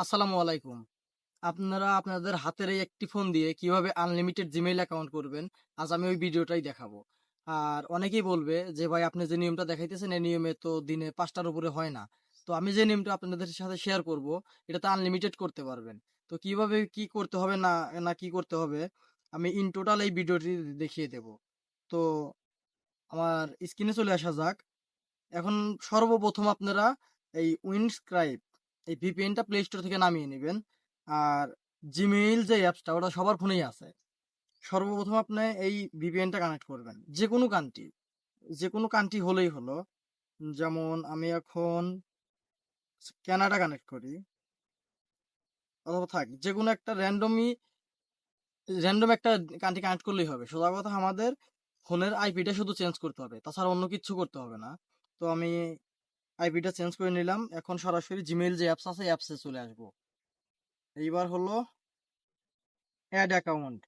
আসসালামু আলাইকুম। আপনারা আপনাদের হাতের এই একটি ফোন দিয়ে কিভাবে আনলিমিটেড জিমেইল অ্যাকাউন্ট করবেন, আজ আমি ওই ভিডিওটাই দেখাবো। আর অনেকেই বলবে যে ভাই আপনি যে নিয়মটা দেখাইতেছেন এই নিয়মে তো দিনে ৫টার উপরে হয় না। তো আমি যে নিয়মটা আপনাদের সাথে শেয়ার করব, এটাতে আনলিমিটেড করতে পারবেন। তো কিভাবে কি করতে হবে না কি করতে হবে আমি ইন টোটাল এই ভিডিওটি দেখিয়ে দেব। তো আমার স্ক্রিনে চলে আসা যাক। এখন সর্বপ্রথম আপনারা এই উইন্ডস্ক্রাইব এই ভিপিএনটা প্লে স্টোর থেকে নামিয়ে নেবেন। আর জিমেইল যে অ্যাপসটা ওটা সবার ফোনেই আছে। সর্বপ্রথম আপনি এই ভিপিএনটা কানেক্ট করবেন যে কোনো কান্ট্রি হলেই হলো। যেমন আমি এখন কানাডা কানেক্ট করি, অথবা থাক যে কোনো একটা র্যান্ডম একটা কান্ট্রি কানেক্ট করলেই হবে। সোজা কথা আমাদের ফোনের আইপিটা শুধু চেঞ্জ করতে হবে, তাছাড়া অন্য কিছু করতে হবে না। তো আমি আইপিটা চেঞ্জ করে নিলাম, এখন সরাসরি জিমেইল যে অ্যাপস আছে অ্যাপসে চলে আসবো। এইবার হলো অ্যাড অ্যাকাউন্ট,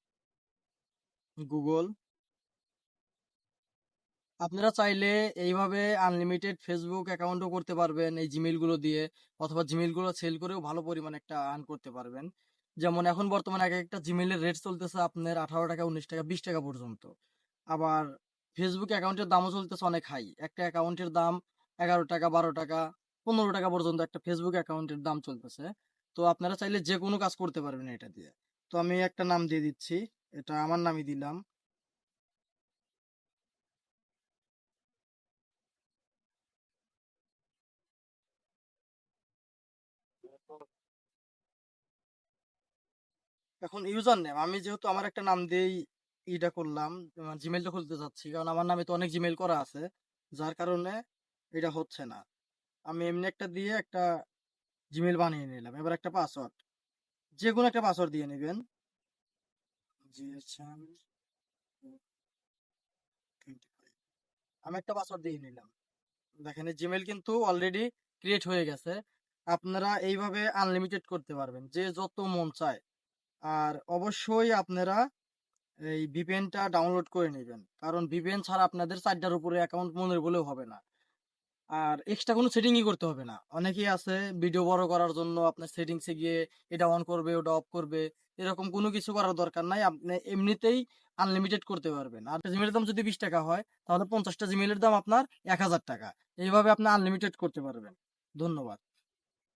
গুগল। আপনারা চাইলে এইভাবে আনলিমিটেড ফেসবুক অ্যাকাউন্টও করতে পারবেন এই জিমেইল গুলো দিয়ে, অথবা জিমেইল গুলো সেল করেও ভালো পরিমাণে একটা আর্ন করতে পারবেন। যেমন এখন বর্তমানে এক একটা জিমেইলের রেট চলতেছে আপনার 18 টাকা, 19 টাকা, 20 টাকা পর্যন্ত। আবার ফেসবুক অ্যাকাউন্টের দামও চলতেছে অনেক হাই, একটা অ্যাকাউন্টের দাম 11 টাকা, 12 টাকা, 15 টাকা পর্যন্ত একটা ফেসবুক অ্যাকাউন্টের দাম চলতেছে। তো আপনারা চাইলে যে কোনো কাজ করতে পারবেন এটা দিয়ে। তো আমি একটা নাম দিয়ে দিচ্ছি, এটা আমার নামই দিলাম। এখন ইউজার নেম আমি যেহেতু আমার একটা নাম দিয়েই ইটা করলাম, জিমেলটা খুলতে চাচ্ছি, কারণ আমার নামে তো অনেক জিমেল করা আছে, যার কারণে এটা হচ্ছে না। আমি এমনি একটা দিয়ে একটা জিমেল বানিয়ে নিলাম। এবার একটা পাসওয়ার্ড, যে কোনো একটা পাসওয়ার্ড দিয়ে নেবেন। জিএসএম 25, আমি একটা পাসওয়ার্ড দিয়ে নিলাম। দেখেন জিমেল কিন্তু অলরেডি ক্রিয়েট হয়ে গেছে। আপনারা এইভাবে আনলিমিটেড করতে পারবেন যে যত মন চায়। আর অবশ্যই আপনারা এই ভিপিএনটা ডাউনলোড করে নেবেন, কারণ ভিপিএন ছাড়া আপনাদের 4টার উপরে অ্যাকাউন্ট মনের বলেও হবে না। আর এক্সট্রা কোনো সেটিংই করতে হবে না। অনেকেই আছে ভিডিও বড় করার জন্য আপনার সেটিংসে গিয়ে এটা অন করবে ওটা অফ করবে, এরকম কোনো কিছু করার দরকার নাই। আপনি এমনিতেই আনলিমিটেড করতে পারবেন। আর জিমেলের দাম যদি 20 টাকা হয়, তাহলে 50টা জিমেলের দাম আপনার 1000 টাকা। এইভাবে আপনি আনলিমিটেড করতে পারবেন। ধন্যবাদ।